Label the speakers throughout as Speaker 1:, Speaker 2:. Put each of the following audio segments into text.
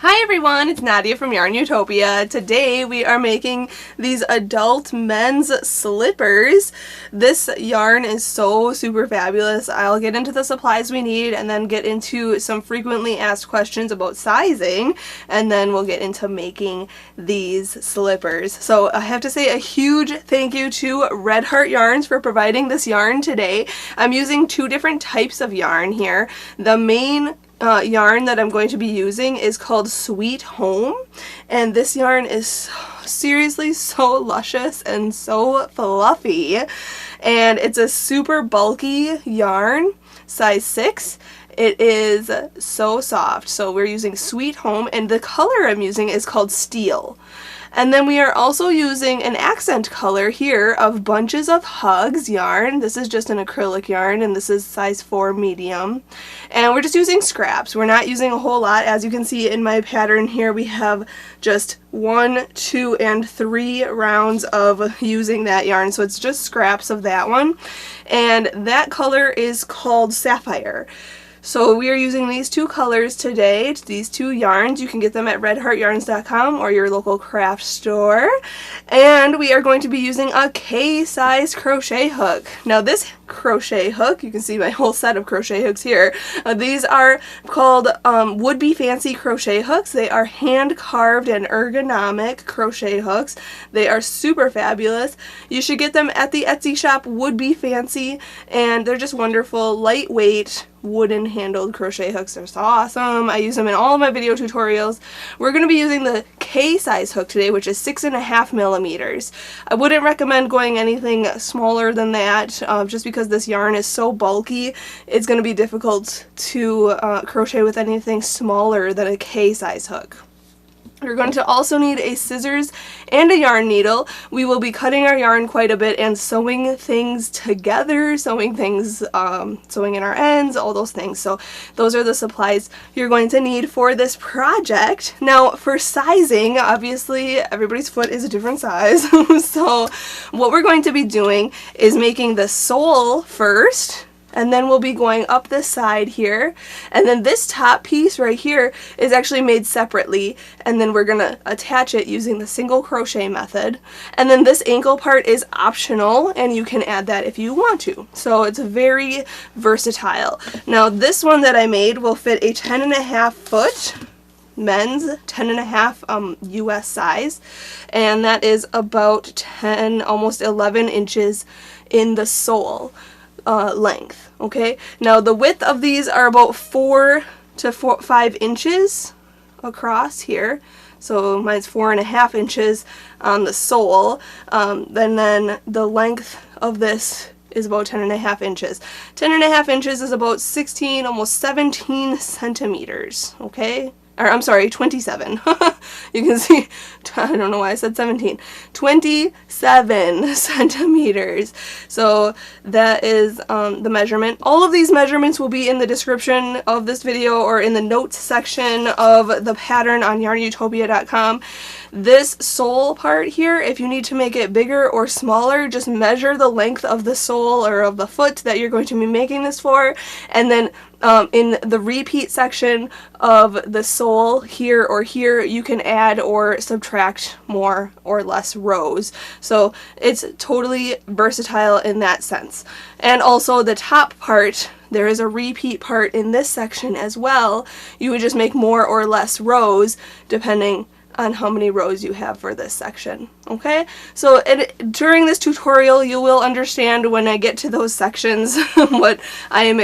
Speaker 1: Hi everyone, it's Nadia from YARNutopia. Today we are making these adult men's slippers. This yarn is so super fabulous. I'll get into the supplies we need and then get into some frequently asked questions about sizing, and then we'll get into making these slippers. So I have to say a huge thank you to Red Heart Yarns for providing this yarn today. I'm using two different types of yarn here. The main yarn that I'm going to be using is called Sweet Home, and this yarn is seriously so luscious and so fluffy, and it's a super bulky yarn, size 6. It is so soft. So we're using Sweet Home, and the color I'm using is called Steel. And then we are also using an accent color here of Bunches of Hugs yarn. This is just an acrylic yarn, and this is size 4 medium. And we're just using scraps. We're not using a whole lot. As you can see in my pattern here, we have just 1, 2, and 3 rounds of using that yarn. So it's just scraps of that one. And that color is called Sapphire. So we are using these two colors today, these two yarns. You can get them at redheartyarns.com or your local craft store. And we are going to be using a K-size crochet hook. Now this crochet hook, you can see my whole set of crochet hooks here. These are called Would Be Fancy crochet hooks. They are hand carved and ergonomic crochet hooks. They are super fabulous. You should get them at the Etsy shop Would Be Fancy, and they're just wonderful, lightweight, wooden handled crochet hooks. Are so awesome. I use them in all of my video tutorials. We're going to be using the K-size hook today, which is 6.5 millimeters. I wouldn't recommend going anything smaller than that, just because this yarn is so bulky. It's going to be difficult to crochet with anything smaller than a K-size hook. We're going to also need a scissors and a yarn needle. We will be cutting our yarn quite a bit and sewing things together, sewing in our ends, all those things. So those are the supplies you're going to need for this project. Now for sizing, obviously everybody's foot is a different size. So what we're going to be doing is making the sole first, and then we'll be going up this side here, and then this top piece right here is actually made separately, and then we're gonna attach it using the single crochet method. And then this ankle part is optional, and you can add that if you want to. So it's very versatile. Now this one that I made will fit a 10.5 foot men's, 10.5 US size, and that is about 10, almost 11 inches in the sole length. Okay, now the width of these are about 4 to 5 inches across here. So mine's 4.5 inches on the sole. Then the length of this is about 10.5 inches. 10.5 inches is about 16, almost 17 centimeters. Okay. Or I'm sorry, 27. You can see, I don't know why I said 17. 27 centimeters. So that is the measurement. All of these measurements will be in the description of this video or in the notes section of the pattern on YARNutopia.com. This sole part here, if you need to make it bigger or smaller, just measure the length of the sole or of the foot that you're going to be making this for, and then in the repeat section of the sole here or here, you can add or subtract more or less rows. So it's totally versatile in that sense. And also the top part, there is a repeat part in this section as well. You would just make more or less rows depending on how many rows you have for this section. Okay, so during this tutorial you will understand when I get to those sections what I am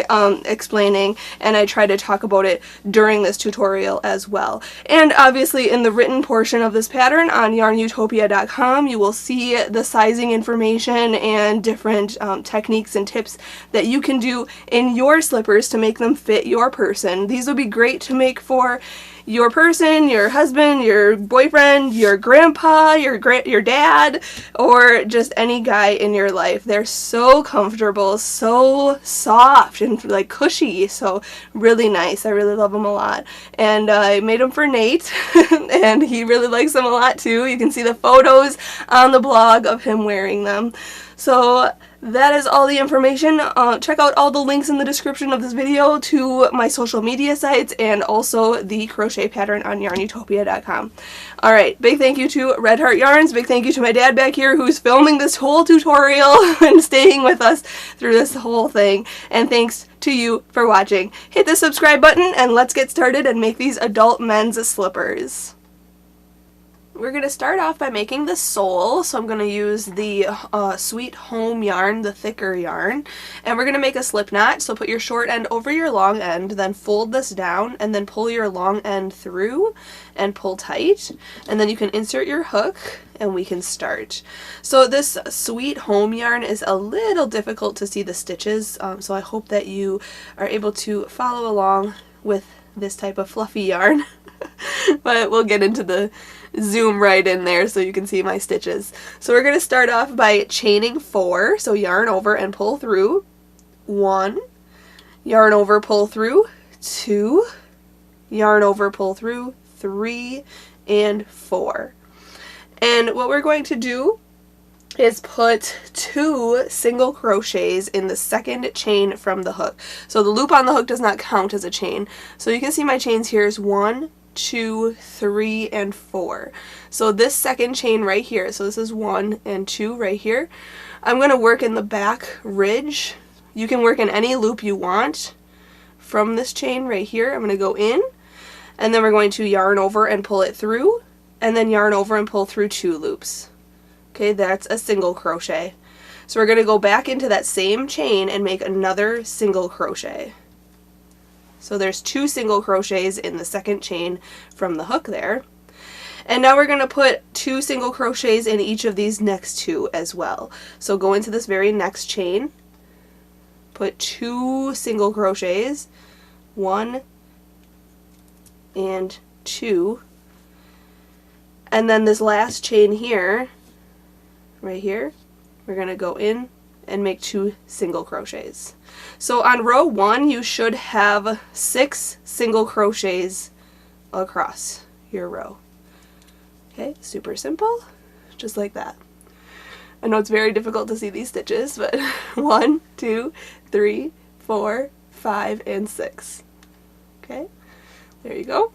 Speaker 1: explaining, and I try to talk about it during this tutorial as well. And obviously in the written portion of this pattern on YARNutopia.com you will see the sizing information and different techniques and tips that you can do in your slippers to make them fit your person. These would be great to make for your person, your husband, your boyfriend, your grandpa, your dad, or just any guy in your life. They're so comfortable, so soft and like cushy, so really nice. I really love them a lot. And I made them for Nate and he really likes them a lot too. You can see the photos on the blog of him wearing them. So that is all the information. Check out all the links in the description of this video to my social media sites and also the crochet pattern on YARNutopia.com. Alright, big thank you to Red Heart Yarns, big thank you to my dad back here who's filming this whole tutorial and staying with us through this whole thing, and thanks to you for watching. Hit the subscribe button and let's get started and make these adult men's slippers. We're going to start off by making the sole, so I'm going to use the Sweet Home yarn, the thicker yarn, and we're going to make a slip knot. So put your short end over your long end, then fold this down, and then pull your long end through and pull tight, and then you can insert your hook and we can start. So this Sweet Home yarn is a little difficult to see the stitches, so I hope that you are able to follow along with this type of fluffy yarn. But we'll get into the zoom right in there so you can see my stitches. So we're going to start off by chaining 4, so yarn over and pull through, 1, yarn over, pull through, 2, yarn over, pull through, 3, and 4. And what we're going to do is put 2 single crochets in the second chain from the hook. So the loop on the hook does not count as a chain. So you can see my chains here is 1, 2, 3, and 4. So this second chain right here, so this is 1 and 2 right here, I'm going to work in the back ridge. You can work in any loop you want from this chain right here. I'm going to go in, and then we're going to yarn over and pull it through, and then yarn over and pull through 2 loops. Okay, that's a single crochet. So we're going to go back into that same chain and make another single crochet. So there's 2 single crochets in the second chain from the hook there. And now we're going to put 2 single crochets in each of these next 2 as well. So go into this very next chain, put 2 single crochets, 1 and 2, and then this last chain here, right here, we're going to go in and make 2 single crochets. So on row 1 you should have 6 single crochets across your row. Okay, super simple, just like that. I know it's very difficult to see these stitches, but 1, 2, 3, 4, 5, and 6. Okay, there you go.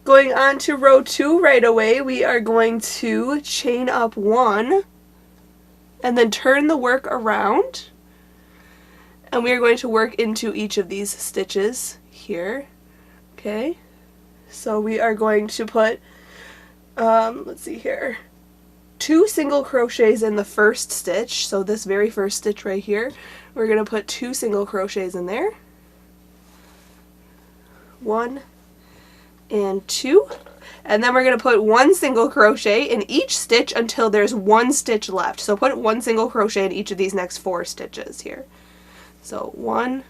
Speaker 1: Going on to row 2 right away, we are going to chain up 1 and then turn the work around, and we are going to work into each of these stitches here. Okay, so we are going to put let's see here, 2 single crochets in the first stitch, so this very first stitch right here, we're going to put 2 single crochets in there, 1 and 2, and then we're going to put 1 single crochet in each stitch until there's 1 stitch left. So put 1 single crochet in each of these next 4 stitches here. So 1,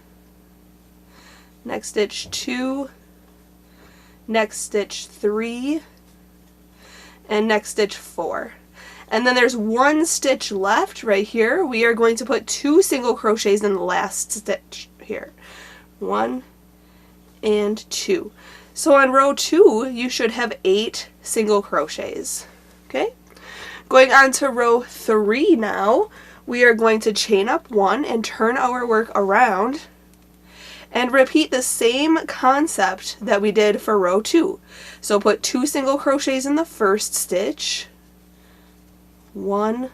Speaker 1: next stitch 2, next stitch 3, and next stitch 4. And then there's 1 stitch left right here. We are going to put 2 single crochets in the last stitch here. 1 and 2. So on row 2 you should have 8 single crochets. Okay? Going on to row 3 now, we are going to chain up 1 and turn our work around and repeat the same concept that we did for row 2. So put 2 single crochets in the first stitch, 1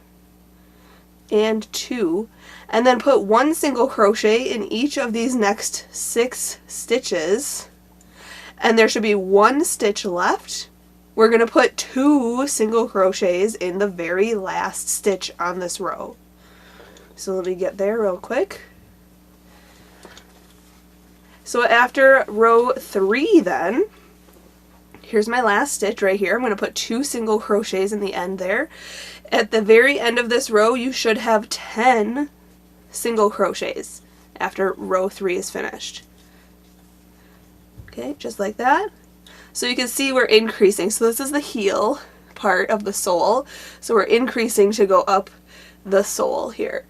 Speaker 1: and 2, and then put 1 single crochet in each of these next 6 stitches, and there should be 1 stitch left. We're going to put 2 single crochets in the very last stitch on this row. So let me get there real quick. So after row 3 then, here's my last stitch right here. I'm going to put 2 single crochets in the end there. At the very end of this row you should have 10 single crochets after row 3 is finished. Okay, just like that. So you can see we're increasing. So this is the heel part of the sole. So we're increasing to go up the sole here.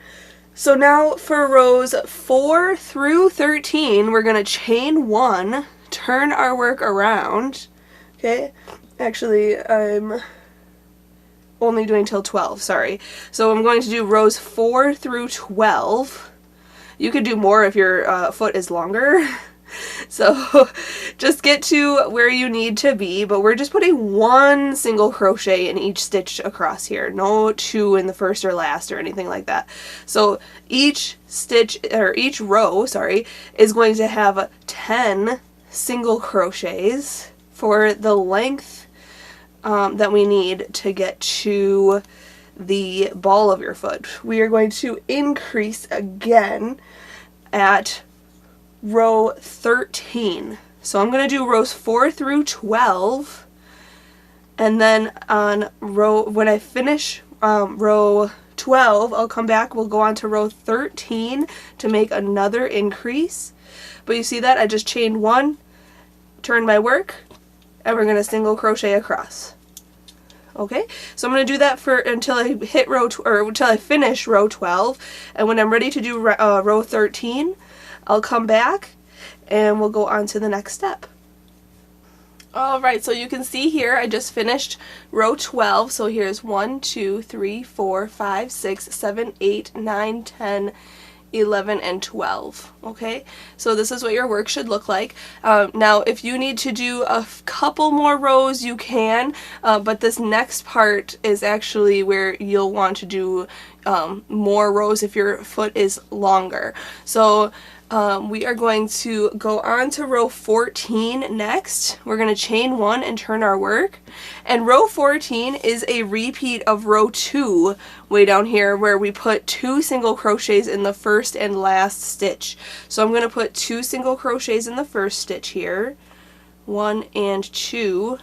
Speaker 1: So now for rows 4 through 13, we're going to chain 1, turn our work around. Okay, actually I'm only doing till 12, sorry. So I'm going to do rows 4 through 12. You could do more if your foot is longer. So just get to where you need to be, but we're just putting one single crochet in each stitch across here. No two in the first or last or anything like that. So each stitch, or each row, sorry, is going to have 10 single crochets for the length that we need to get to the ball of your foot. We are going to increase again at row 13. So I'm going to do rows 4 through 12, and then on when I finish row 12, I'll come back, we'll go on to row 13 to make another increase. But you see that I just chained 1, turned my work, and we're going to single crochet across. Okay, so I'm going to do that for until I hit until I finish row 12, and when I'm ready to do row 13, I'll come back and we'll go on to the next step. Alright, so you can see here I just finished row 12, so here's 1, 2, 3, 4, 5, 6, 7, 8, 9, 10, 11, and 12. Okay, so this is what your work should look like. Now if you need to do a couple more rows, you can, but this next part is actually where you'll want to do more rows if your foot is longer. So we are going to go on to row 14 next. We're going to chain 1 and turn our work. And row 14 is a repeat of row 2 way down here, where we put 2 single crochets in the first and last stitch. So I'm going to put 2 single crochets in the first stitch here, 1 and 2,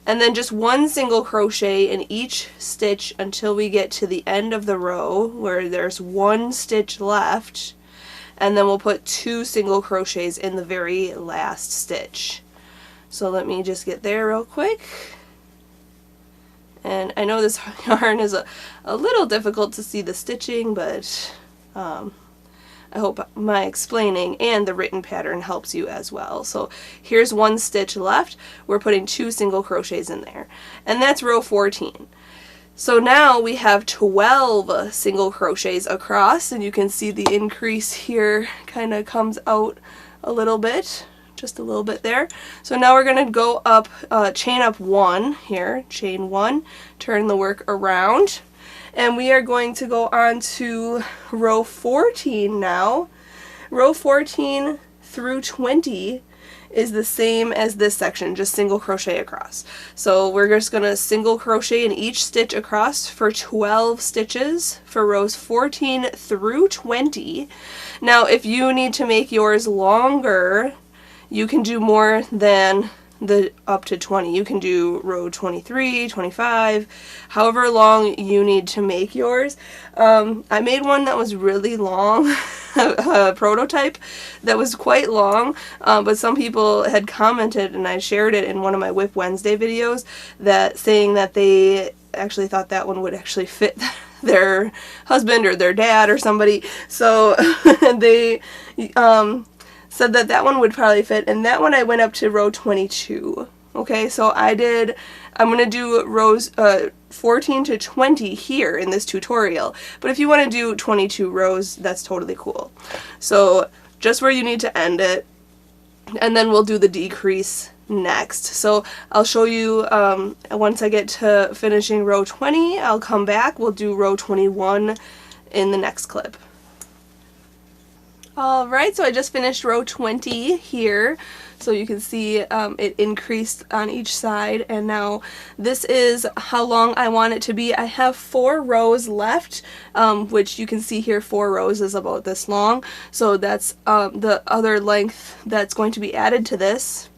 Speaker 1: and then just 1 single crochet in each stitch until we get to the end of the row where there's 1 stitch left. And then we'll put 2 single crochets in the very last stitch. So let me just get there real quick. And I know this yarn is a little difficult to see the stitching, but I hope my explaining and the written pattern helps you as well. So here's 1 stitch left. We're putting 2 single crochets in there. And that's row 14. So now we have 12 single crochets across, and you can see the increase here kind of comes out a little bit, just a little bit there. So now we're going to go up, chain up 1 here, chain 1, turn the work around, and we are going to go on to row 14 now. Row 14 through 20 is the same as this section, just single crochet across. So we're just going to single crochet in each stitch across for 12 stitches for rows 14 through 20. Now if you need to make yours longer, you can do more than the up to 20. You can do row 23, 25, however long you need to make yours. I made one that was really long, a prototype that was quite long, but some people had commented, and I shared it in one of my Whip Wednesday videos, that saying that they actually thought that one would actually fit their husband or their dad or somebody. So they said that that one would probably fit, and that one I went up to row 22. Okay, so I'm going to do rows 14 to 20 here in this tutorial, but if you want to do 22 rows, that's totally cool. So just where you need to end it, and then we'll do the decrease next. So I'll show you once I get to finishing row 20, I'll come back, we'll do row 21 in the next clip. Alright, so I just finished row 20 here, so you can see it increased on each side, and now this is how long I want it to be. I have 4 rows left, which you can see here 4 rows is about this long, so that's the other length that's going to be added to this.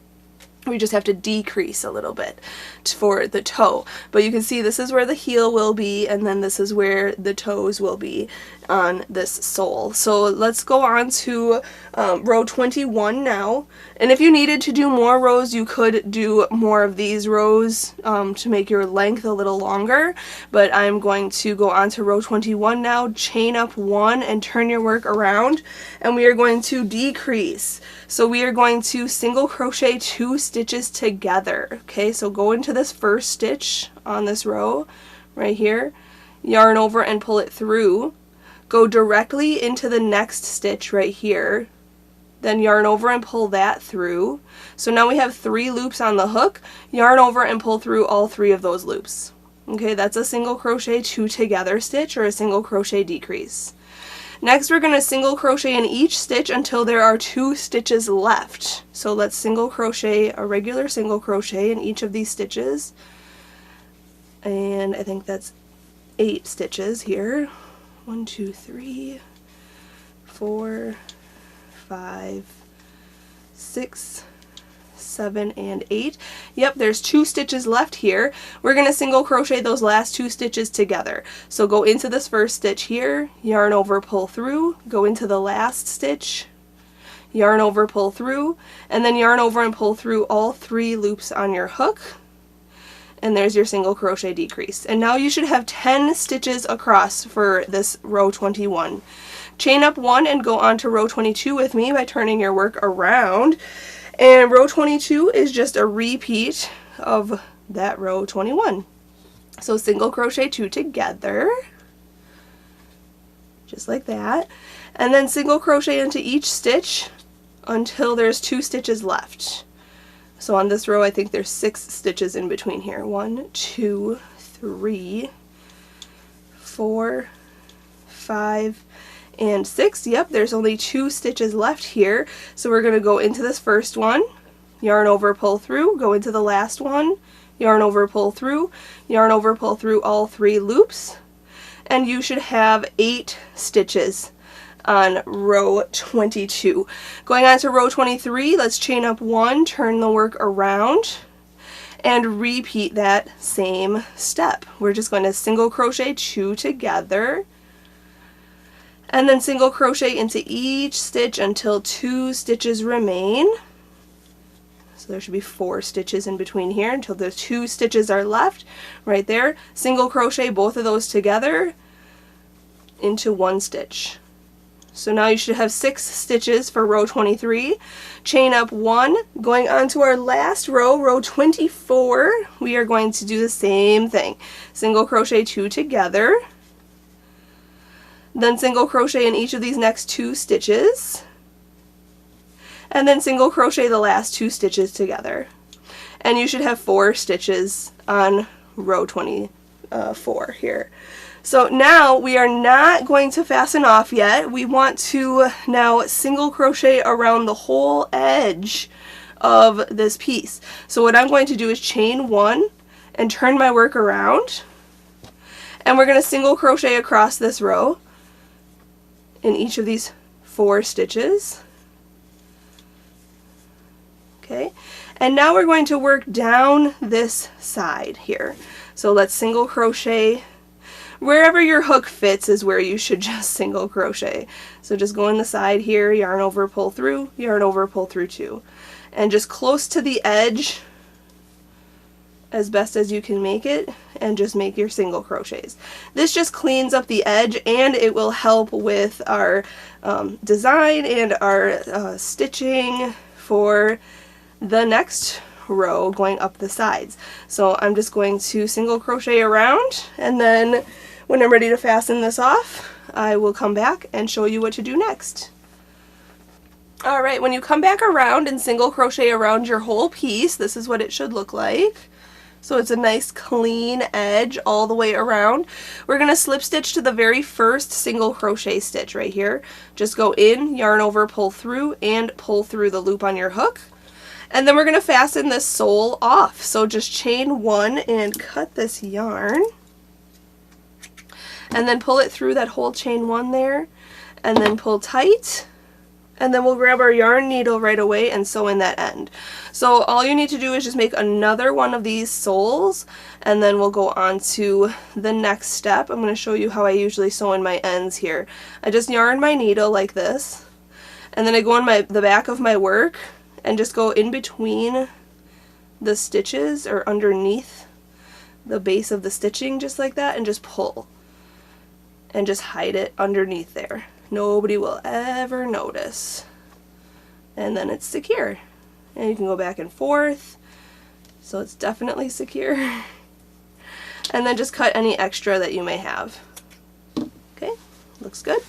Speaker 1: We just have to decrease a little bit for the toe, but you can see this is where the heel will be, and then this is where the toes will be on this sole. So let's go on to row 21 now, and if you needed to do more rows, you could do more of these rows to make your length a little longer, but I'm going to go on to row 21 now, chain up 1 and turn your work around, and we are going to decrease. So we are going to single crochet 2 stitches stitches together. Okay, so go into this first stitch on this row right here, yarn over and pull it through, go directly into the next stitch right here, then yarn over and pull that through. So now we have 3 loops on the hook, yarn over and pull through all 3 of those loops. Okay, that's a single crochet 2 together stitch, or a single crochet decrease. Next we're going to single crochet in each stitch until there are 2 stitches left. So let's single crochet a regular single crochet in each of these stitches. And I think that's 8 stitches here. 1, 2, 3, 4, 5, 6, 7, and 8. Yep, there's 2 stitches left here. We're going to single crochet those last 2 stitches together. So go into this first stitch here, yarn over, pull through, go into the last stitch, yarn over, pull through, and then yarn over and pull through all 3 loops on your hook. And there's your single crochet decrease. And now you should have 10 stitches across for this row 21. Chain up 1 and go on to row 22 with me by turning your work around. And row 22 is just a repeat of that row 21. So single crochet 2 together, just like that, and then single crochet into each stitch until there's 2 stitches left. So on this row I think there's 6 stitches in between here. 1, 2, 3, 4, 5, and 6. Yep, there's only 2 stitches left here. So we're going to go into this first one, yarn over, pull through, go into the last one, yarn over, pull through, yarn over, pull through all 3 loops, and you should have 8 stitches on row 22. Going on to row 23, let's chain up 1, turn the work around, and repeat that same step. We're just going to single crochet 2 together, and then single crochet into each stitch until 2 stitches remain. So there should be 4 stitches in between here until the 2 stitches are left right there. Single crochet both of those together into 1 stitch. So now you should have 6 stitches for row 23. Chain up 1. Going on to our last row, row 24, we are going to do the same thing. Single crochet 2 together, then single crochet in each of these next 2 stitches, and then single crochet the last 2 stitches together. And you should have 4 stitches on row 24 here. So now we are not going to fasten off yet. We want to now single crochet around the whole edge of this piece. So what I'm going to do is chain 1 and turn my work around, and we're going to single crochet across this row in each of these 4 stitches. Okay, and now we're going to work down this side here. So let's single crochet. Wherever your hook fits is where you should just single crochet. So just go in the side here, yarn over, pull through, yarn over, pull through 2. And just close to the edge as best as you can make it, and just make your single crochets. This just cleans up the edge, and it will help with our design and our stitching for the next row going up the sides. So I'm just going to single crochet around, and then when I'm ready to fasten this off, I will come back and show you what to do next. Alright, when you come back around and single crochet around your whole piece, this is what it should look like. So it's a nice clean edge all the way around. We're going to slip stitch to the very first single crochet stitch right here. Just go in, yarn over, pull through, and pull through the loop on your hook. And then we're going to fasten this sole off. So just chain 1 and cut this yarn, and then pull it through that whole chain 1 there, and then pull tight, and then we'll grab our yarn needle right away and sew in that end. So all you need to do is just make another one of these soles, and then we'll go on to the next step. I'm going to show you how I usually sew in my ends here. I just yarn my needle like this, and then I go on the back of my work and just go in between the stitches or underneath the base of the stitching just like that, and just pull and just hide it underneath there. Nobody will ever notice, and then it's secure. And you can go back and forth So it's definitely secure. And then just cut any extra that you may have. Okay, looks good.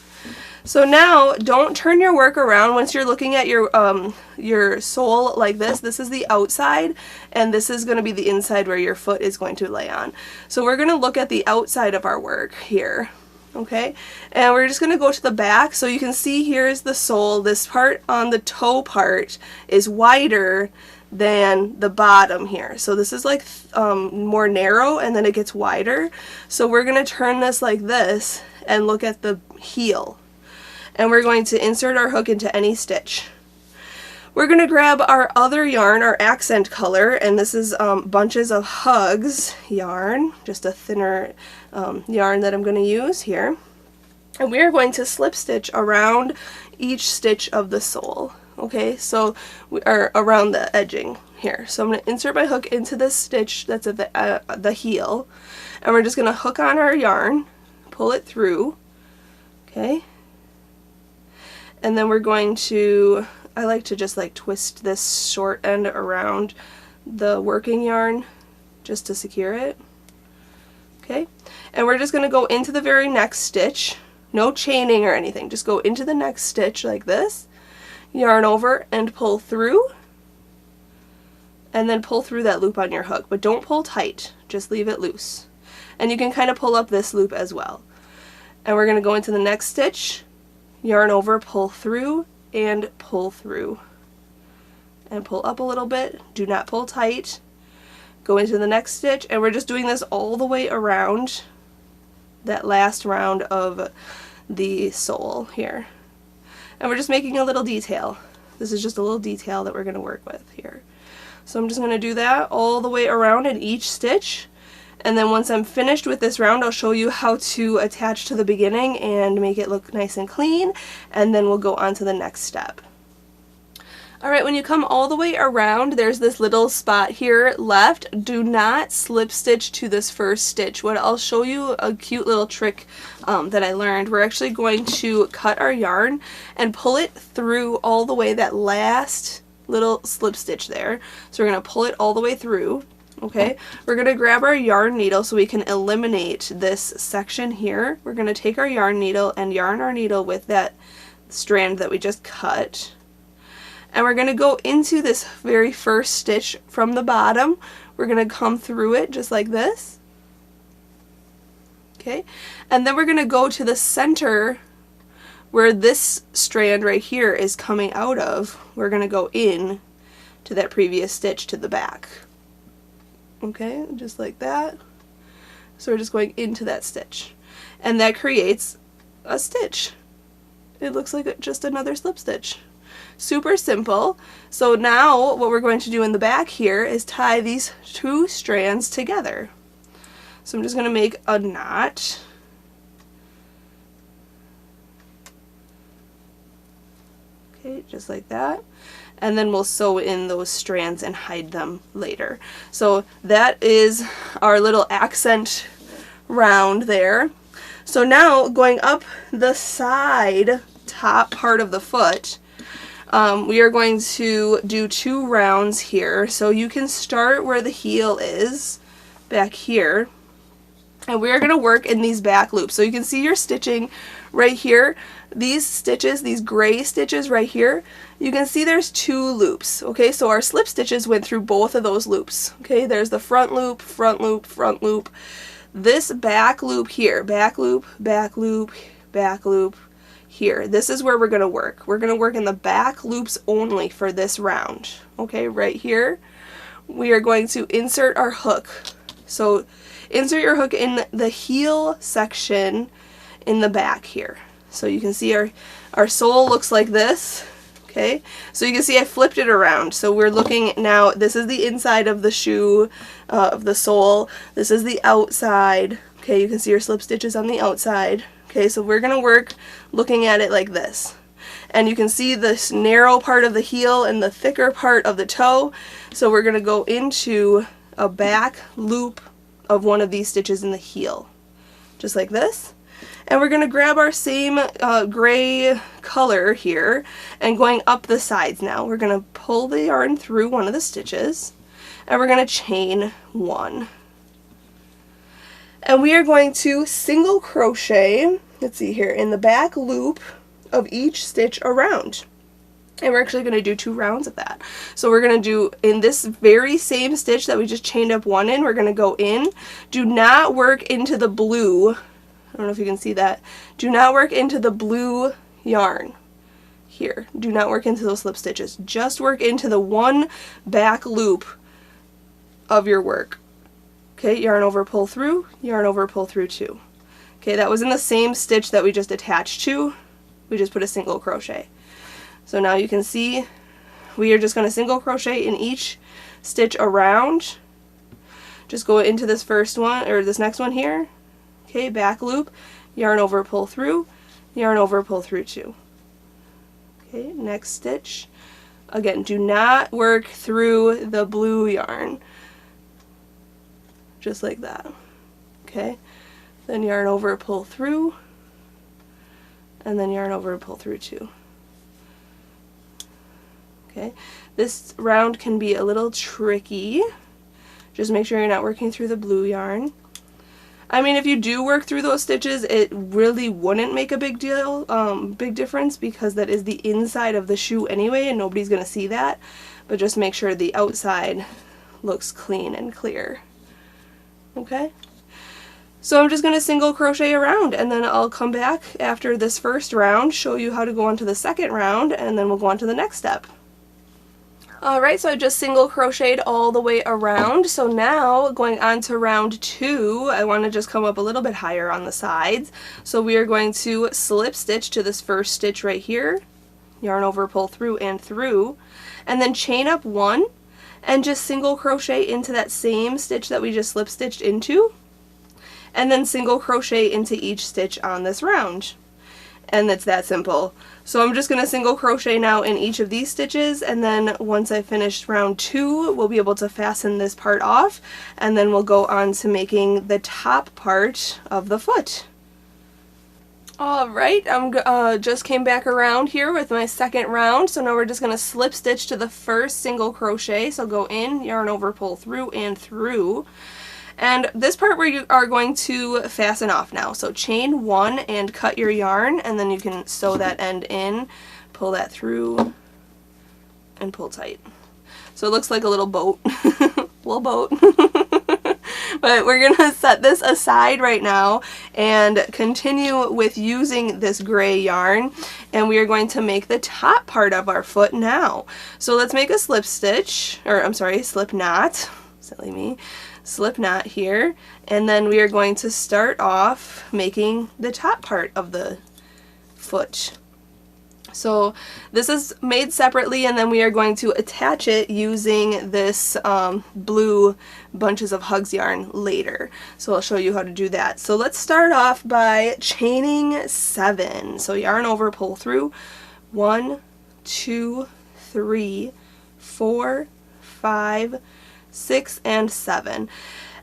Speaker 1: So now don't turn your work around once you're looking at your sole like this. This is the outside and this is going to be the inside where your foot is going to lay on. So we're going to look at the outside of our work here. Okay, and we're just going to go to the back. So you can see here is the sole. This part on the toe part is wider than the bottom here. So this is like more narrow and then it gets wider. So we're going to turn this like this and look at the heel. And we're going to insert our hook into any stitch. We're going to grab our other yarn, our accent color, and this is Bunches of Hugs yarn, just a thinner yarn that I'm going to use here. And we are going to slip stitch around each stitch of the sole. Okay, so we are around the edging here. So I'm going to insert my hook into this stitch that's at the heel, and we're just going to hook on our yarn, pull it through. Okay. And then we're going to, I like to just like twist this short end around the working yarn just to secure it. Okay, and we're just going to go into the very next stitch, no chaining or anything, just go into the next stitch like this, yarn over and pull through, and then pull through that loop on your hook, but don't pull tight, just leave it loose. And you can kind of pull up this loop as well. And we're going to go into the next stitch, yarn over, pull through, and pull through. And pull up a little bit, do not pull tight. Go into the next stitch, and we're just doing this all the way around that last round of the sole here. And we're just making a little detail. This is just a little detail that we're going to work with here. So I'm just going to do that all the way around in each stitch. And then once I'm finished with this round, I'll show you how to attach to the beginning and make it look nice and clean, and then we'll go on to the next step. Alright, when you come all the way around, there's this little spot here left. Do not slip stitch to this first stitch. What I'll show you a cute little trick that I learned. We're actually going to cut our yarn and pull it through all the way, that last little slip stitch there. So we're going to pull it all the way through. Okay, we're going to grab our yarn needle so we can eliminate this section here. We're going to take our yarn needle and yarn our needle with that strand that we just cut. And we're going to go into this very first stitch from the bottom. We're going to come through it just like this. Okay, and then we're going to go to the center where this strand right here is coming out of. We're going to go in to that previous stitch to the back. Okay, just like that. So we're just going into that stitch, and that creates a stitch. It looks like just another slip stitch. Super simple. So now what we're going to do in the back here is tie these two strands together. So I'm just going to make a knot. Okay, just like that. And then we'll sew in those strands and hide them later. So that is our little accent round there. So now going up the side top part of the foot, we are going to do 2 rounds here. So you can start where the heel is, back here, and we are going to work in these back loops. So you can see you're stitching right here. These stitches, these gray stitches right here, you can see there's 2 loops. Okay, so our slip stitches went through both of those loops. Okay, there's the front loop, front loop, front loop. This back loop here, back loop, back loop, back loop here. This is where we're going to work. We're going to work in the back loops only for this round. Okay, right here, we are going to insert our hook. So insert your hook in the heel section in the back here. So you can see our sole looks like this. Okay, so you can see I flipped it around. So we're looking now, this is the inside of the shoe, of the sole. This is the outside. Okay, you can see your slip stitches on the outside. Okay, so we're going to work looking at it like this. And you can see this narrow part of the heel and the thicker part of the toe. So we're going to go into a back loop of one of these stitches in the heel. Just like this. And we're going to grab our same gray color here and going up the sides now. We're going to pull the yarn through one of the stitches and we're going to chain 1. And we are going to single crochet, let's see here, in the back loop of each stitch around. And we're actually going to do 2 rounds of that. So we're going to do, in this very same stitch that we just chained up 1 in, we're going to go in. Do not work into the blue, I don't know if you can see that, do not work into the blue yarn here. Do not work into those slip stitches. Just work into the one back loop of your work. Okay, yarn over, pull through, yarn over, pull through 2. Okay, that was in the same stitch that we just attached to. We just put a single crochet. So now you can see we are just going to single crochet in each stitch around. Just go into this first one, or this next one here. Okay, back loop, yarn over, pull through, yarn over, pull through 2. Okay, next stitch. Again, do not work through the blue yarn. Just like that. Okay, then yarn over, pull through, and then yarn over, pull through 2. Okay, this round can be a little tricky. Just make sure you're not working through the blue yarn. I mean, if you do work through those stitches, it really wouldn't make a big difference, because that is the inside of the shoe anyway, and nobody's going to see that. But just make sure the outside looks clean and clear. Okay? So I'm just going to single crochet around, and then I'll come back after this first round, show you how to go on to the second round, and then we'll go on to the next step. Alright, so I just single crocheted all the way around. So now going on to round 2, I want to just come up a little bit higher on the sides. So we are going to slip stitch to this first stitch right here, yarn over, pull through and through, and then chain up 1 and just single crochet into that same stitch that we just slip stitched into, and then single crochet into each stitch on this round. And it's that simple. So I'm just going to single crochet now in each of these stitches, and then once I finish round 2, we'll be able to fasten this part off, and then we'll go on to making the top part of the foot. Alright, I'm just came back around here with my second round, so now we're just going to slip stitch to the first single crochet. So go in, yarn over, pull through and through. And this part where you are going to fasten off now. So chain 1 and cut your yarn, and then you can sew that end in, pull that through, and pull tight. So it looks like a little boat. Little boat. But we're going to set this aside right now and continue with using this gray yarn, and we are going to make the top part of our foot now. So let's make a slip stitch, or I'm sorry, slip knot. Silly me. Slip knot here, and then we are going to start off making the top part of the foot. So this is made separately, and then we are going to attach it using this blue bunches of hugs yarn later. So I'll show you how to do that. So let's start off by chaining 7. So yarn over, pull through, 1, 2, 3, 4, 5, 6, and 7.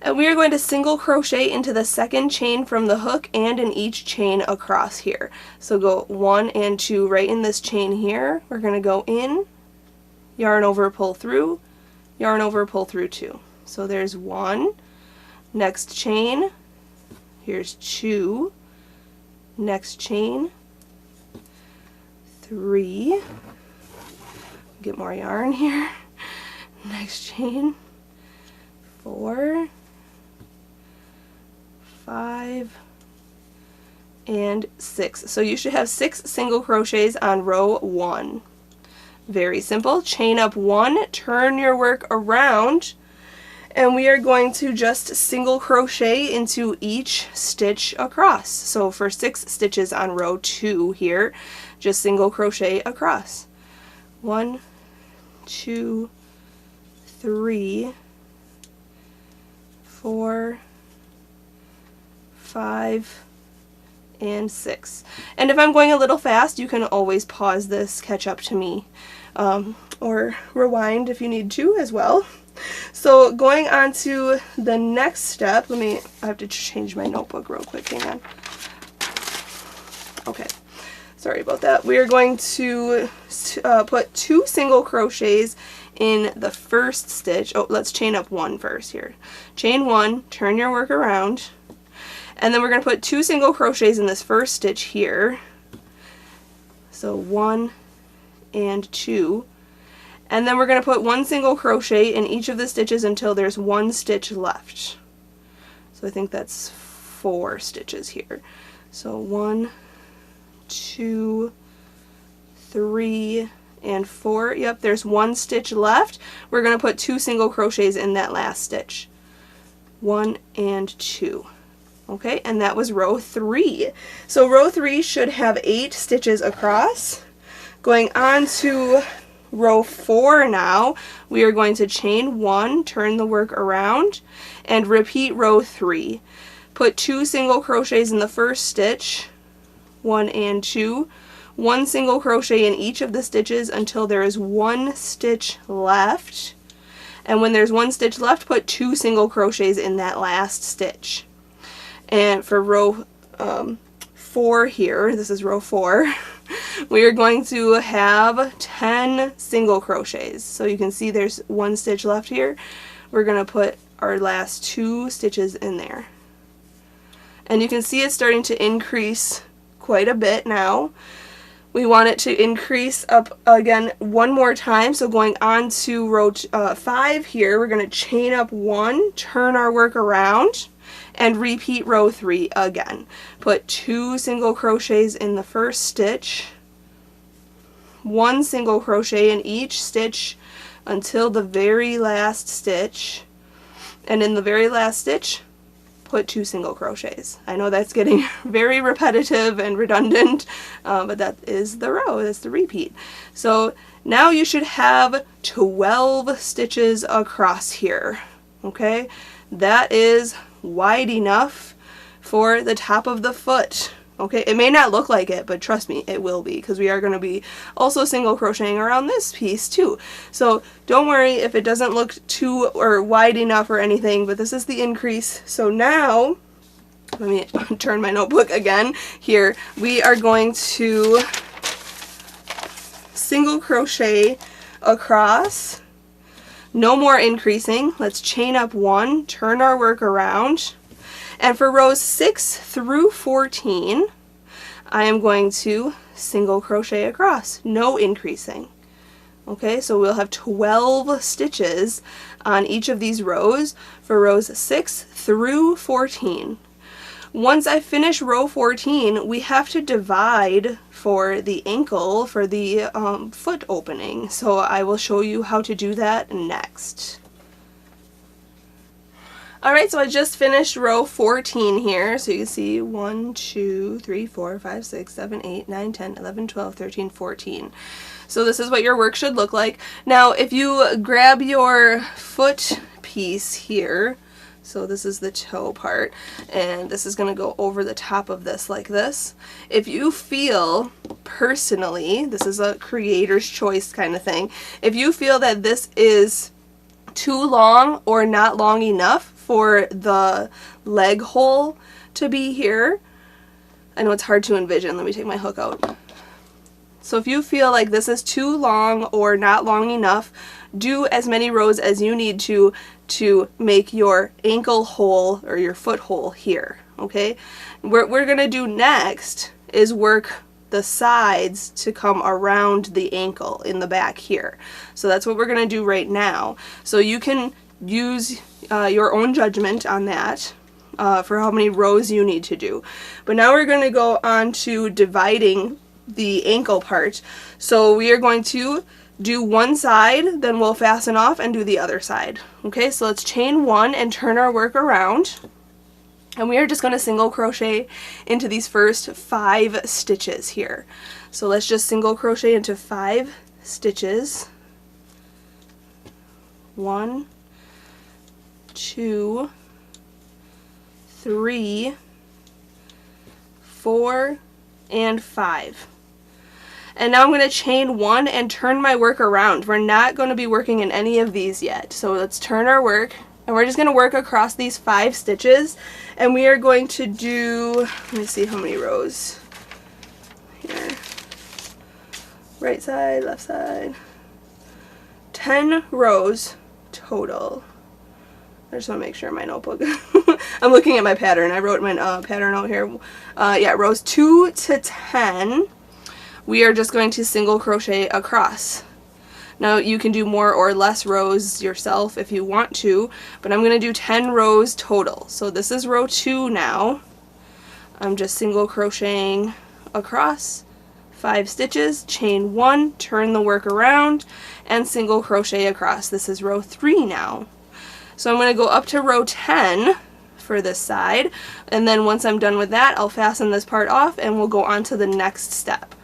Speaker 1: And we are going to single crochet into the second chain from the hook and in each chain across here. So go 1 and 2 right in this chain here. We're going to go in, yarn over, pull through, yarn over, pull through 2. So there's 1, next chain, here's 2, next chain, 3, get more yarn here, next chain, 4, 5, and 6. So you should have 6 single crochets on row 1. Very simple. Chain up 1, turn your work around, and we are going to just single crochet into each stitch across. So for 6 stitches on row 2 here, just single crochet across. 1, 2, 3, 4, 5, and 6. And if I'm going a little fast, you can always pause this, catch up to me, or rewind if you need to as well. So going on to the next step, I have to change my notebook real quick, hang on. Okay, sorry about that. We are going to put 2 single crochets in the first stitch. Oh, let's chain up 1 first here. Chain 1, turn your work around, and then we're going to put 2 single crochets in this first stitch here. So 1 and 2. And then we're going to put 1 single crochet in each of the stitches until there's 1 stitch left. So I think that's 4 stitches here. So 1, 2, 3, and 4. Yep, there's 1 stitch left. We're going to put 2 single crochets in that last stitch. 1 and 2. Okay, and that was row 3. So row 3 should have 8 stitches across. Going on to row 4 now, we are going to chain 1, turn the work around, and repeat row 3. Put 2 single crochets in the first stitch, 1 and 2, 1 single crochet in each of the stitches until there is 1 stitch left. And when there's 1 stitch left, put 2 single crochets in that last stitch. And for row 4 here, this is row 4, we are going to have 10 single crochets. So you can see there's 1 stitch left here. We're going to put our last 2 stitches in there. And you can see it's starting to increase quite a bit now. We want it to increase up again 1 more time. So going on to row 5 here, we're going to chain up 1, turn our work around, and repeat row 3 again. Put 2 single crochets in the first stitch, 1 single crochet in each stitch until the very last stitch, and in the very last stitch put 2 single crochets. I know that's getting very repetitive and redundant, but that is the row, that's the repeat. So now you should have 12 stitches across here. Okay, that is wide enough for the top of the foot. Okay, it may not look like it, but trust me, it will be, because we are going to be also single crocheting around this piece too. So don't worry if it doesn't look too or wide enough or anything, but this is the increase. So now, let me turn my notebook again here. We are going to single crochet across. No more increasing. Let's chain up 1, turn our work around, and for rows 6 through 14, I am going to single crochet across. No increasing. Okay, so we'll have 12 stitches on each of these rows for rows 6 through 14. Once I finish row 14, we have to divide for the ankle for the foot opening. So I will show you how to do that next. Alright, so I just finished row 14 here. So you can see 1, 2, 3, 4, 5, 6, 7, 8, 9, 10, 11, 12, 13, 14. So this is what your work should look like. Now if you grab your foot piece here, so this is the toe part, and this is going to go over the top of this like this. If you feel, personally, this is a creator's choice kind of thing, if you feel that this is too long or not long enough for the leg hole to be here, I know it's hard to envision, let me take my hook out. So if you feel like this is too long or not long enough, do as many rows as you need to make your ankle hole or your foot hole here, okay? What we're going to do next is work the sides to come around the ankle in the back here. So that's what we're going to do right now. So you can use your own judgment on that for how many rows you need to do. But now we're going to go on to dividing the ankle part. So we are going to do one side, then we'll fasten off and do the other side. Okay, so let's chain 1 and turn our work around. And we are just going to single crochet into these first 5 stitches here. So let's just single crochet into 5 stitches. 1, 2, 3, 4, and 5. And now I'm going to chain 1 and turn my work around. We're not going to be working in any of these yet. So let's turn our work, and we're just going to work across these 5 stitches. And we are going to do, let me see how many rows here. right side, left side. 10 rows total. I just want to make sure my notebook. I'm looking at my pattern. I wrote my pattern out here. Yeah, rows 2 to 10. We are just going to single crochet across. Now you can do more or less rows yourself if you want to, but I'm going to do 10 rows total. So this is row 2 now. I'm just single crocheting across, 5 stitches, chain 1, turn the work around, and single crochet across. This is row 3 now. So I'm going to go up to row 10 for this side, and then once I'm done with that, I'll fasten this part off and we'll go on to the next step.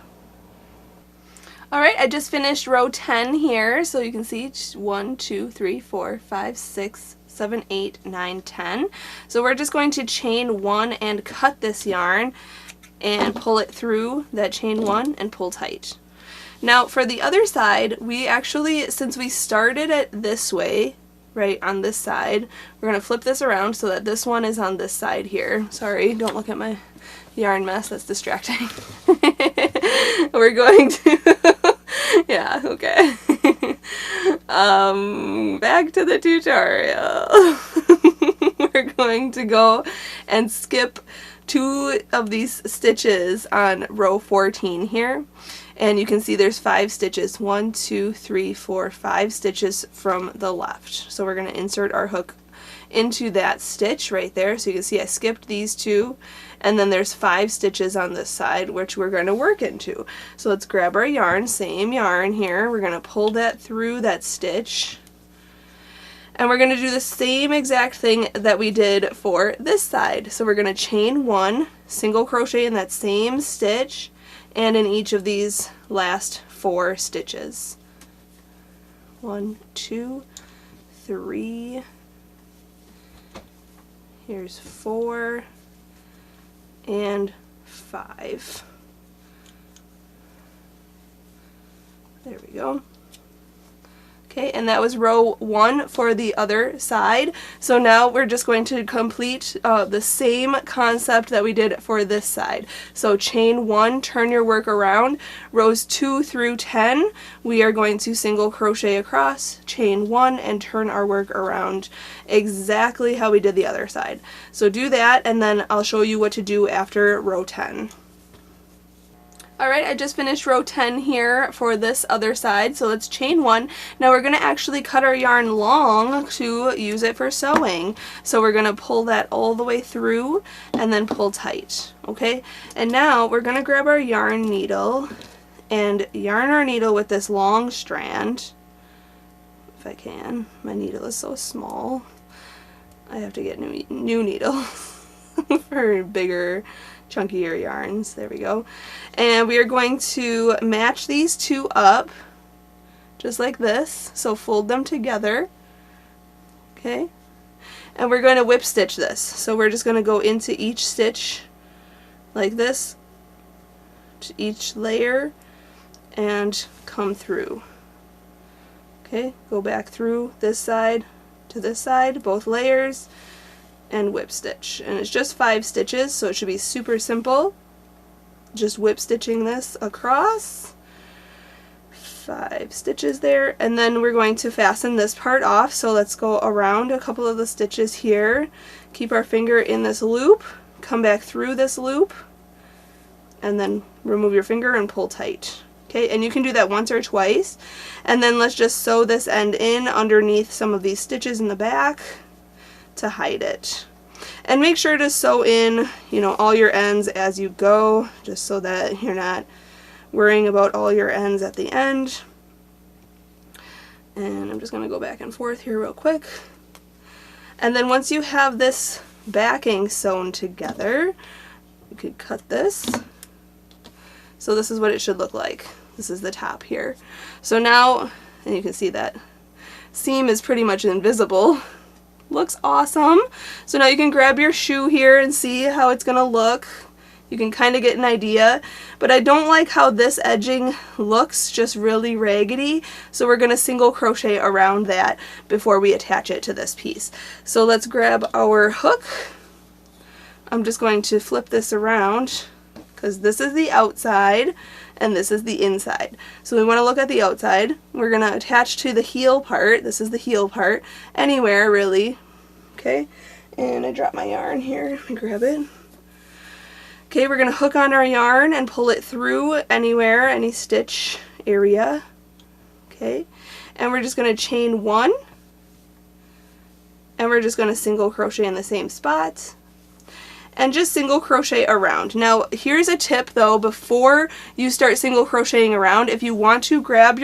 Speaker 1: Alright, I just finished row 10 here, so you can see 1, 2, 3, 4, 5, 6, 7, 8, 9, 10. So we're just going to chain 1 and cut this yarn and pull it through that chain 1 and pull tight. Now for the other side, we actually, since we started it this way, right on this side, we're going to flip this around so that this one is on this side here. Sorry, don't look at my yarn mess, that's distracting. We're going to yeah, okay. Back to the tutorial. We're going to go and skip 2 of these stitches on row 14 here, and you can see there's 5 stitches, 1, 2, 3, 4, 5 stitches from the left. So we're going to insert our hook into that stitch right there. So you can see I skipped these 2, and then there's 5 stitches on this side which we're going to work into. So let's grab our yarn, same yarn here, we're going to pull that through that stitch, and we're going to do the same exact thing that we did for this side. So we're going to chain 1, single crochet in that same stitch and in each of these last 4 stitches. 1, 2, 3, here's 4 and 5. There we go. Okay, and that was row 1 for the other side. So now we're just going to complete the same concept that we did for this side. So chain 1, turn your work around. Rows 2 through 10, we are going to single crochet across, chain 1, and turn our work around exactly how we did the other side. So do that, and then I'll show you what to do after row 10. Alright, I just finished row 10 here for this other side, so let's chain 1. Now we're going to actually cut our yarn long to use it for sewing. So we're going to pull that all the way through and then pull tight, okay? And now we're going to grab our yarn needle and yarn our needle with this long strand, if I can. My needle is so small. I have to get new needle for bigger, chunkier yarns. There we go. And we are going to match these 2 up just like this. So fold them together. Okay. And we're going to whip stitch this. So we're just going to go into each stitch like this, to each layer, and come through. Okay, go back through this side to this side, both layers, and whip stitch. And it's just 5 stitches, so it should be super simple. Just whip stitching this across. 5 stitches there, and then we're going to fasten this part off. So let's go around a couple of the stitches here, keep our finger in this loop, come back through this loop, and then remove your finger and pull tight. Okay, and you can do that once or twice, and then let's just sew this end in underneath some of these stitches in the back to hide it. And make sure to sew in, you know, all your ends as you go, just so that you're not worrying about all your ends at the end. And I'm just going to go back and forth here real quick. And then once you have this backing sewn together, you could cut this. So this is what it should look like. This is the top here. So now, and you can see that seam is pretty much invisible. Looks awesome. So now you can grab your shoe here and see how it's gonna look. You can kind of get an idea, but I don't like how this edging looks, just really raggedy, so we're gonna single crochet around that before we attach it to this piece. So let's grab our hook. I'm just going to flip this around because this is the outside and this is the inside. So we want to look at the outside. We're going to attach to the heel part. This is the heel part. Anywhere, really. Okay, and I dropped my yarn here. Let me grab it. Okay, we're going to hook on our yarn and pull it through anywhere, any stitch area. Okay, and we're just going to chain 1, and we're just going to single crochet in the same spot. And just single crochet around. Now here's a tip though, before you start single crocheting around, if you want to grab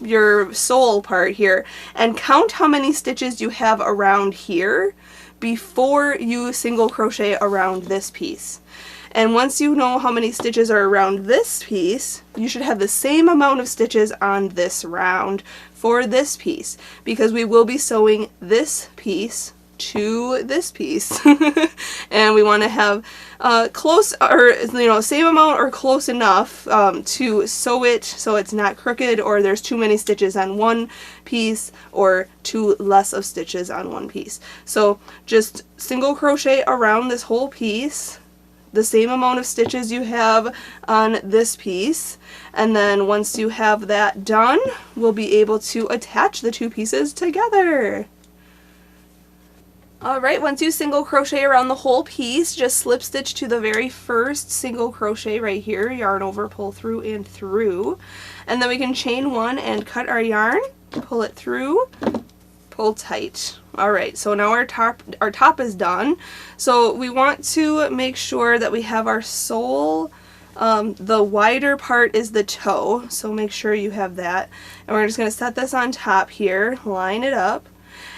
Speaker 1: your sole part here and count how many stitches you have around here before you single crochet around this piece. And once you know how many stitches are around this piece, you should have the same amount of stitches on this round for this piece, because we will be sewing this piece to this piece. And we want to have close, or same amount or close enough to sew it so it's not crooked or there's too many stitches on one piece or too less of stitches on one piece. So just single crochet around this whole piece, the same amount of stitches you have on this piece, and then once you have that done, we'll be able to attach the two pieces together. Alright, once you single crochet around the whole piece, just slip stitch to the very first single crochet right here, yarn over, pull through and through, and then we can chain 1 and cut our yarn, pull it through, pull tight. Alright, so now our top is done. So we want to make sure that we have our sole, the wider part is the toe, so make sure you have that. And we're just going to set this on top here, line it up.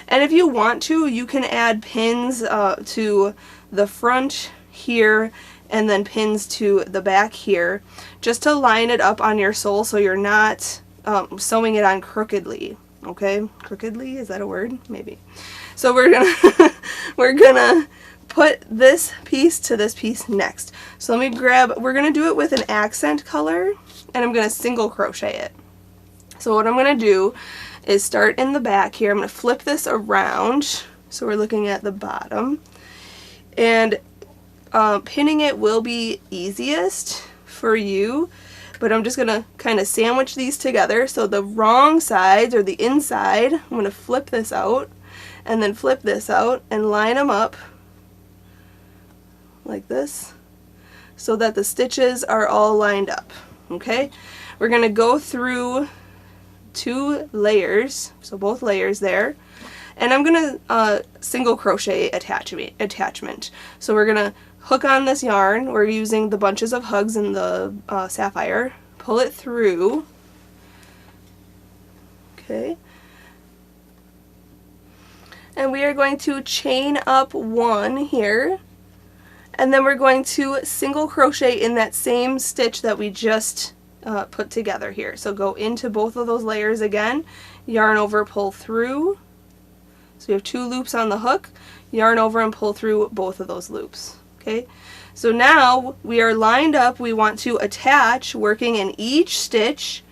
Speaker 1: And if you want to, you can add pins to the front here and then pins to the back here, just to line it up on your sole so you're not sewing it on crookedly. Okay, crookedly, is that a word? Maybe. So we're gonna put this piece to this piece next. So let me grab, we're gonna do it with an accent color, and I'm gonna single crochet it. So what I'm gonna do is start in the back here. I'm going to flip this around so we're looking at the bottom, and pinning it will be easiest for you, but I'm just going to kind of sandwich these together. So the wrong sides, or the inside, I'm going to flip this out and then flip this out and line them up like this so that the stitches are all lined up. Okay, we're going to go through 2 layers, so both layers there, and I'm gonna single crochet attachment. So we're gonna hook on this yarn. We're using the bunches of hugs in the sapphire, pull it through, okay, and we are going to chain up 1 here, and then we're going to single crochet in that same stitch that we just put together here. So go into both of those layers again, yarn over, pull through. So you have 2 loops on the hook, yarn over and pull through both of those loops. Okay, so now we are lined up. We want to attach, working in each stitch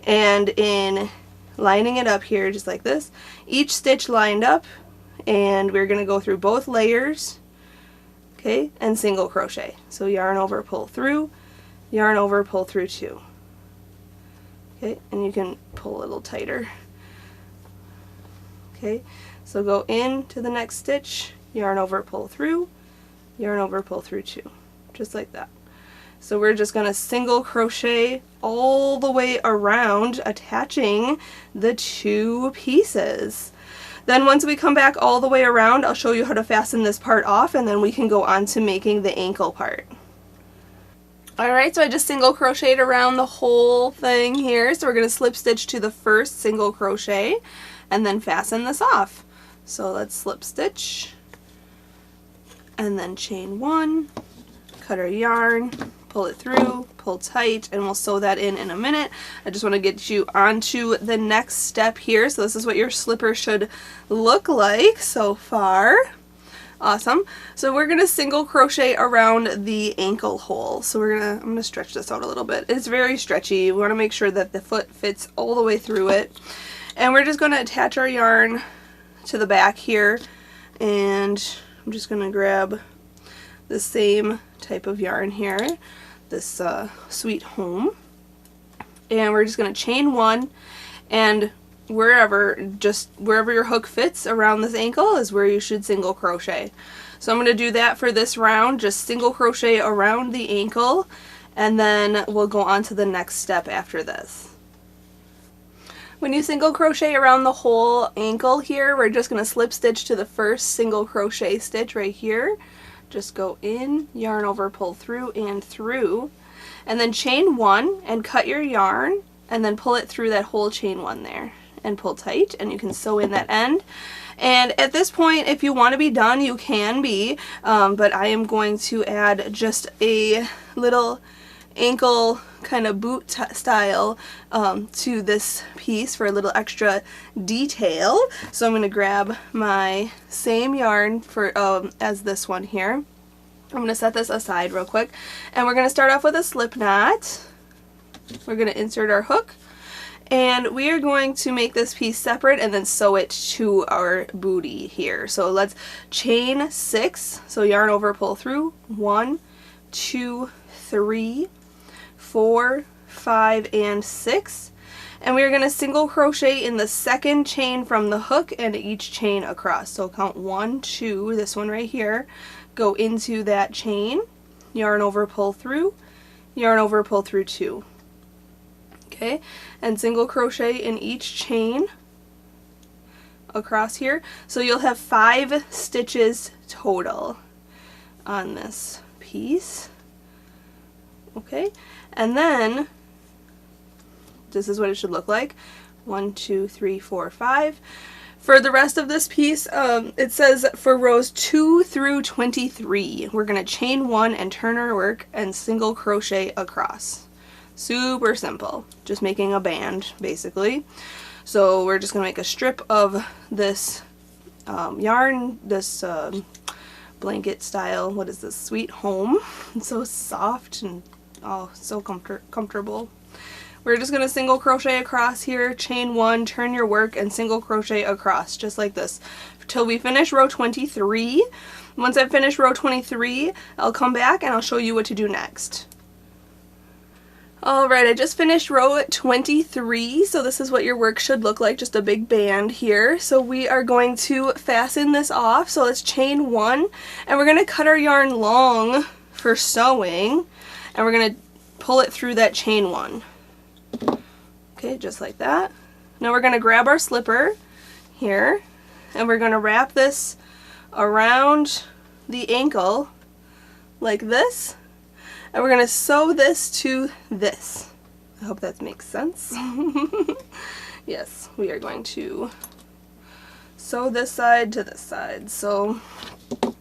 Speaker 1: and in lining it up here just like this. Each stitch lined up, and we're going to go through both layers, okay, and single crochet. So yarn over, pull through, yarn over, pull through 2. Okay, and you can pull a little tighter. Okay, so go into the next stitch, yarn over, pull through, yarn over, pull through 2, just like that. So we're just going to single crochet all the way around, attaching the 2 pieces. Then once we come back all the way around, I'll show you how to fasten this part off, and then we can go on to making the ankle part. Alright, so I just single crocheted around the whole thing here. So we're going to slip stitch to the first single crochet and then fasten this off. So let's slip stitch and then chain 1, cut our yarn, pull it through, pull tight, and we'll sew that in a minute. I just want to get you onto the next step here. So this is what your slipper should look like so far. Awesome. So we're going to single crochet around the ankle hole. So I'm going to stretch this out a little bit. It's very stretchy. We want to make sure that the foot fits all the way through it. And we're just going to attach our yarn to the back here, and I'm just going to grab the same type of yarn here, this Sweet Home. and we're just going to chain 1, and wherever your hook fits around this ankle is where you should single crochet. So I'm going to do that for this round, just single crochet around the ankle, and then we'll go on to the next step after this. When you single crochet around the whole ankle here, we're just going to slip stitch to the first single crochet stitch right here. Just go in, yarn over, pull through, and then chain 1 and cut your yarn, and then pull it through that whole chain 1 there and pull tight, and you can sew in that end. And at this point, if you want to be done, you can be, but I am going to add just a little ankle kind of boot style to this piece for a little extra detail. So I'm going to grab my same yarn for as this one here. I'm going to set this aside real quick, and we're going to start off with a slip knot. We're going to insert our hook, and we are going to make this piece separate and then sew it to our booty here. So let's chain 6, so yarn over, pull through, 1, 2, 3, 4, 5, and 6, and we're going to single crochet in the second chain from the hook and each chain across. So count 1, 2, this one right here, go into that chain, yarn over, pull through, yarn over, pull through 2. Okay, and single crochet in each chain across here. So you'll have 5 stitches total on this piece. Okay, and then this is what it should look like. 1, 2, 3, 4, 5. For the rest of this piece, it says for rows 2 through 23, we're going to chain 1 and turn our work and single crochet across. Super simple, just making a band basically. So we're just going to make a strip of this yarn, this blanket style. What is this? Sweet Home. It's so soft and oh, so comfortable. We're just going to single crochet across here, chain 1, turn your work, and single crochet across, just like this, till we finish row 23. Once I finish row 23, I'll come back and I'll show you what to do next. Alright, I just finished row 23, so this is what your work should look like, just a big band here. So we are going to fasten this off, so let's chain 1, and we're going to cut our yarn long for sewing, and we're going to pull it through that chain 1. Okay, just like that. Now we're going to grab our slipper here, and we're going to wrap this around the ankle like this, and we're going to sew this to this. I hope that makes sense. Yes, we are going to sew this side to this side. So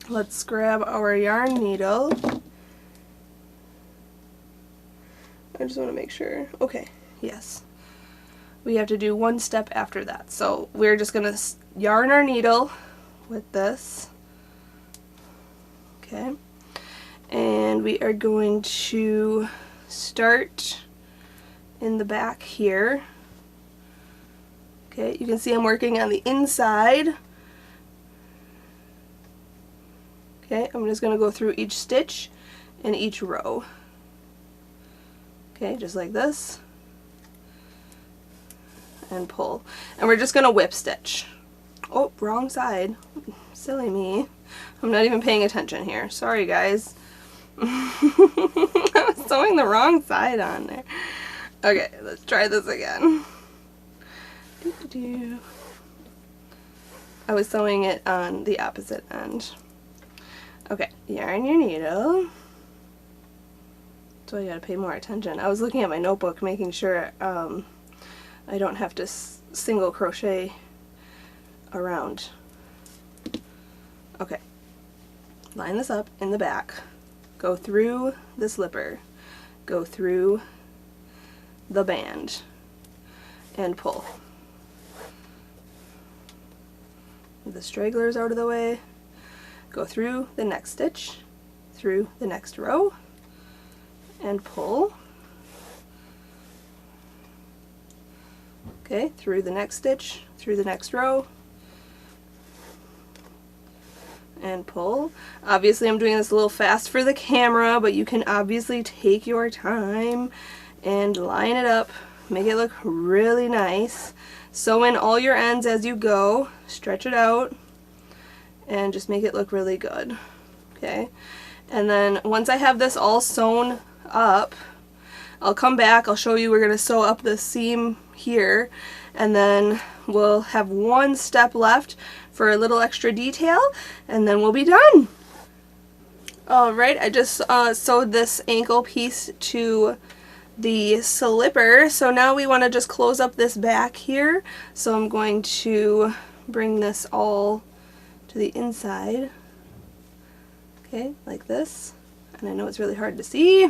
Speaker 1: let's grab our yarn needle. I just want to make sure. Okay, yes. We have to do one step after that. So we're just going to yarn our needle with this. Okay. And we are going to start in the back here. Okay, you can see I'm working on the inside. Okay, I'm just going to go through each stitch in each row. Okay, just like this. And pull. And we're just going to whip stitch. Oh, wrong side. Silly me. I'm not even paying attention here. Sorry, guys. I was sewing the wrong side on there. Okay, let's try this again. I was sewing it on the opposite end. Okay, yarn your needle. So you gotta pay more attention. I was looking at my notebook making sure I don't have to single crochet around. Okay, line this up in the back, go through the slipper, go through the band, and pull. The stragglers out of the way, go through the next stitch, through the next row, and pull. Okay, through the next stitch, through the next row, and pull. Obviously I'm doing this a little fast for the camera, but you can obviously take your time and line it up make it look really nice. Sew in all your ends as you go, stretch it out, and just make it look really good. Okay, and then once I have this all sewn up, I'll come back, I'll show you, we're going to sew up the seam here, and then we'll have one step left for a little extra detail, and then we'll be done. Alright, I just sewed this ankle piece to the slipper, so now we want to just close up this back here, so I'm going to bring this all to the inside, okay, like this, and I know it's really hard to see,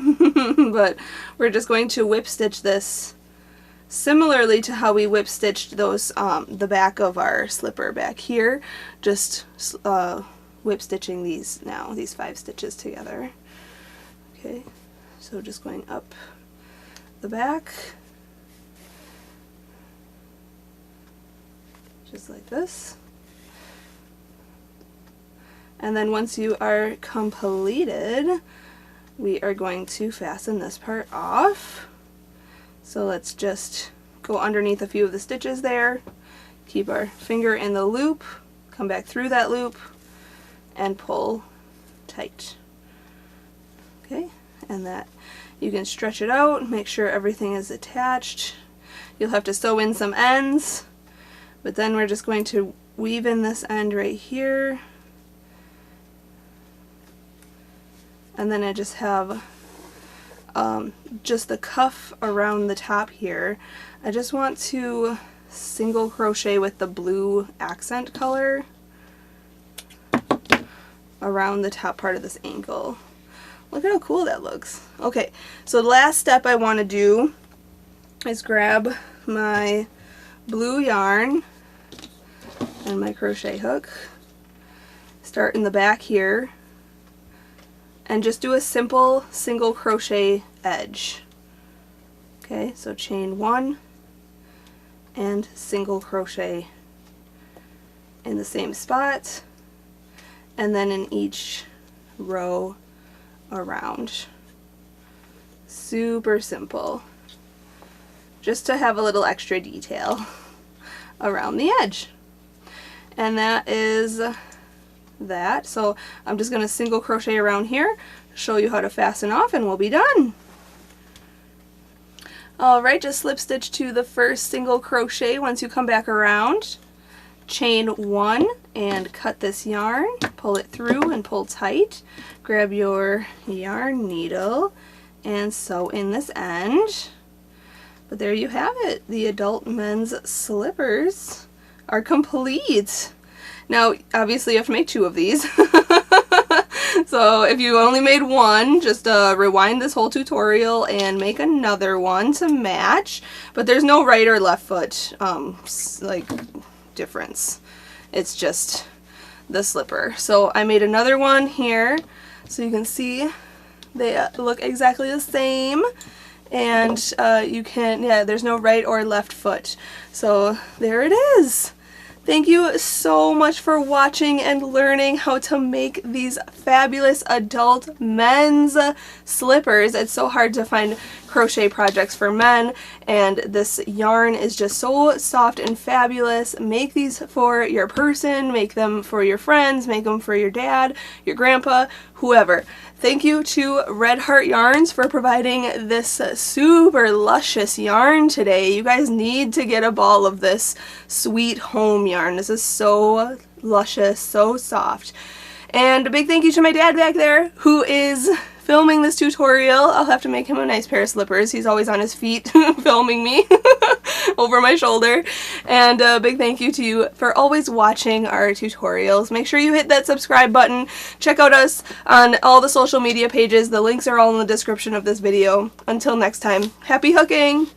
Speaker 1: but we're just going to whip stitch this similarly to how we whip stitched those, the back of our slipper back here, just whip stitching these now, these 5 stitches together. Okay, so just going up the back, just like this. And then once you are completed, we are going to fasten this part off. So let's just go underneath a few of the stitches there, keep our finger in the loop, come back through that loop, and pull tight. Okay, and that you can stretch it out, make sure everything is attached. You'll have to sew in some ends, but then we're just going to weave in this end right here. And then I just have just the cuff around the top here. I just want to single crochet with the blue accent color around the top part of this ankle. Look at how cool that looks. Okay, so the last step I want to do is grab my blue yarn and my crochet hook, start in the back here, and just do a simple single crochet edge. Okay, so chain 1 and single crochet in the same spot, and then in each row around. Super simple, just to have a little extra detail around the edge. And that is that. So I'm just going to single crochet around here, show you how to fasten off, and we'll be done. Alright, just slip stitch to the first single crochet once you come back around. Chain 1 and cut this yarn, pull it through and pull tight. Grab your yarn needle and sew in this end. But there you have it. The adult men's slippers are complete. Now, obviously you have to make 2 of these. So if you only made 1, just rewind this whole tutorial and make another one to match. But there's no right or left foot like difference. It's just the slipper. So I made another one here, so you can see they look exactly the same. And you can, yeah, there's no right or left foot. So there it is. Thank you so much for watching and learning how to make these fabulous adult men's slippers. It's so hard to find crochet projects for men, and this yarn is just so soft and fabulous. Make these for your person, make them for your friends, make them for your dad, your grandpa, whoever. Thank you to Red Heart Yarns for providing this super luscious yarn today. You guys need to get a ball of this sweet home yarn. This is so luscious, so soft. And a big thank you to my dad back there who is filming this tutorial. I'll have to make him a nice pair of slippers. He's always on his feet filming me over my shoulder. And a big thank you to you for always watching our tutorials. Make sure you hit that subscribe button. Check out us on all the social media pages. The links are all in the description of this video. Until next time, happy hooking!